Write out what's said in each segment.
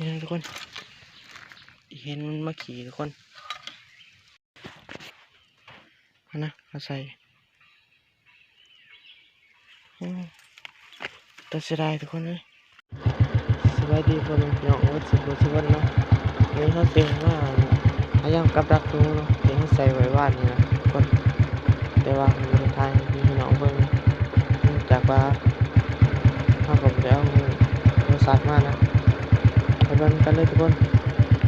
นี่นะทุกคนเห็นมันมาขี่ทุกคนนะมาใส่แต่เสียดายทุกคนเลยสบายดีคนน้องวัดสุวรรณเนาะนี่เขาเสียงว่าพยายามกับดักดูเนาะเสียงใส่ไว้บ้านนี่นะทุกคนแต่ว่ามันเป็นทางที่น้องเบิ่งจากว่าเขาผมจะเอาโทรศัพท์มานะไปเบิ่งกันเลยทุกคน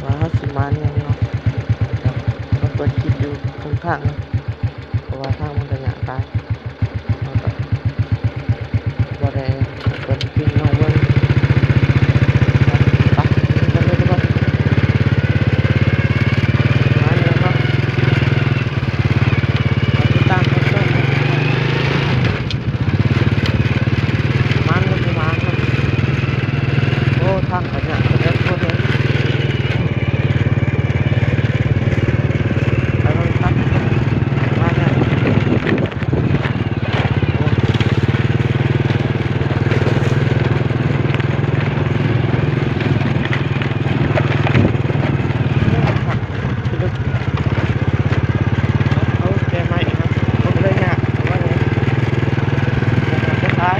ว่าเขาสิมาเนี่ยเนาะเขาเปิดคลิปอยู่ตรงทางนะเพราะว่าทางมันจะหนาตายเขาก็บ่ได้เปิดคลิปน้องเบิ่งไปกันเลยทุกคนมาเนี่ยครับติดตามกันด้วยมันก็คือมันครับโอ้ทางขยะขยะโคตรเลยไปลงทักมาเนี่ยเขาแกใหม่ครับเขาเลยเนี่ยว่าไงสุดท้าย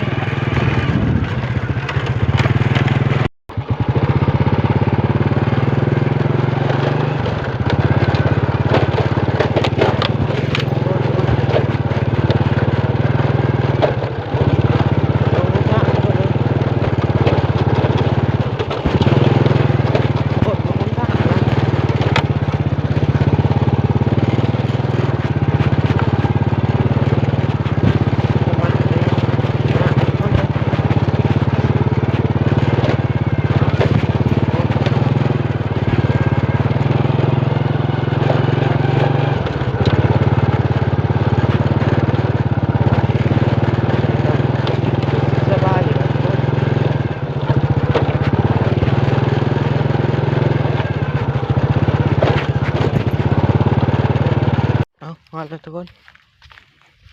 หอดแล้วทุกคน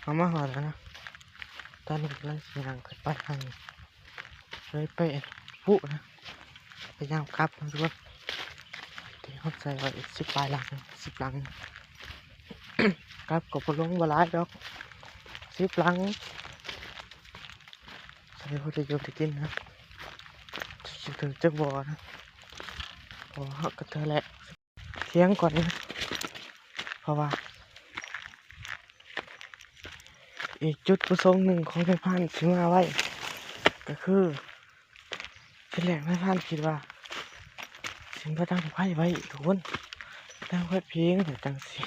เอามาหอดแล้วนะตอนนี้กำลังเสียงขึ้นไปทางเลยไปปุ๊นะไปย่างกลับนะทุกคนที่เขาใส่ไว้10 ปลายหลัง10 หลัง กลับกับพลงบลายดอก10 หลังใส่พอดีอยู่ที่กินนะถึงจะบ่อนะพอเขาก็เธอแหละเที่ยงก่อนนะเพราะว่าอีกจุดประสงค์หนึ่งของนายพันซื้อมาไว้ก็คือที่แรกนายพันคิดว่าสินพระตั้งไพ่ไว้ทุกคนตั้งไว้เพียงแต่จังสิ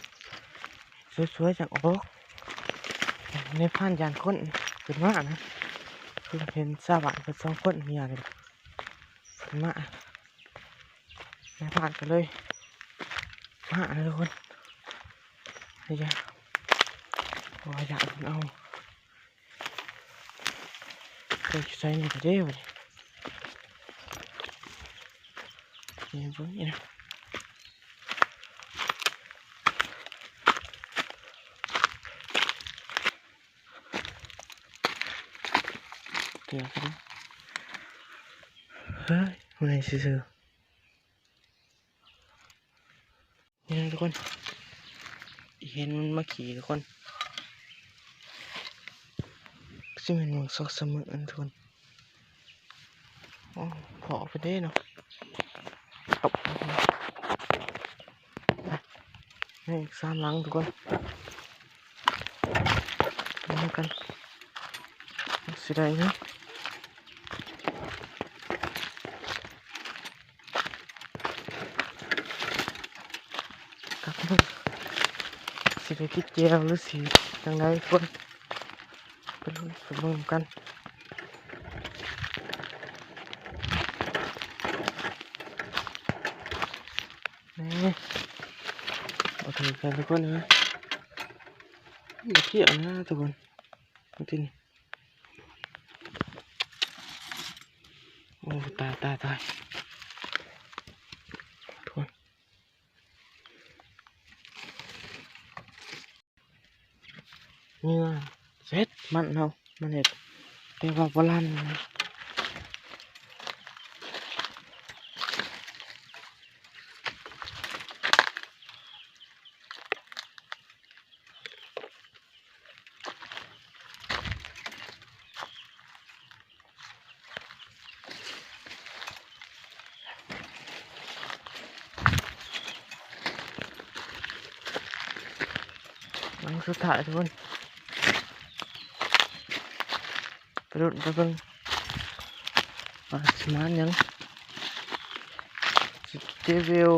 สวยๆจากโอ๊กนายพันยานคนเป็นมากนะคือเห็นสาวบ้านเป็น2 คนมีอะไรเป็นมากนายพันกันเลยมากเลยทุกคนนี่จ้ะอยากเอาเคยใส่ในกระเป๋าเลยนี่พวกนี้นะเดี๋ยวกันเฮ้ยมันอะไรซื่อๆนี่นะทุกคนเห็นมันมาขี่ทุกคนซึ่งเป็นวงซอกเสมอทุกคนอ๋อพอไปได้เนาะตบนี่3 หลังทุกคนมากันสิได้นะกับมึงสิได้กินเจียวหรือสิจังไดคนไปลุ้นไปเบิ่งกันนี่โอเคกันทุกคนนะมาเที่ยวนะทุกคนจริงโอ้ตายทุกคนเนื้อเซ็ตมันเอามันเห็ดแต่ว่าโบราณนะ สุดท้ายทุกคนไปรุ่นไปเบิ่งว่าสมานยังเจวิล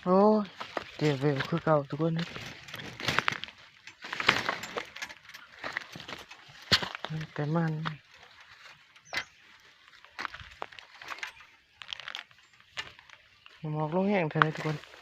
โอ้ยเจวิลคือเก่าทุกคนนะแต่มันหมอกลงแห้งเท่าไรทุกคน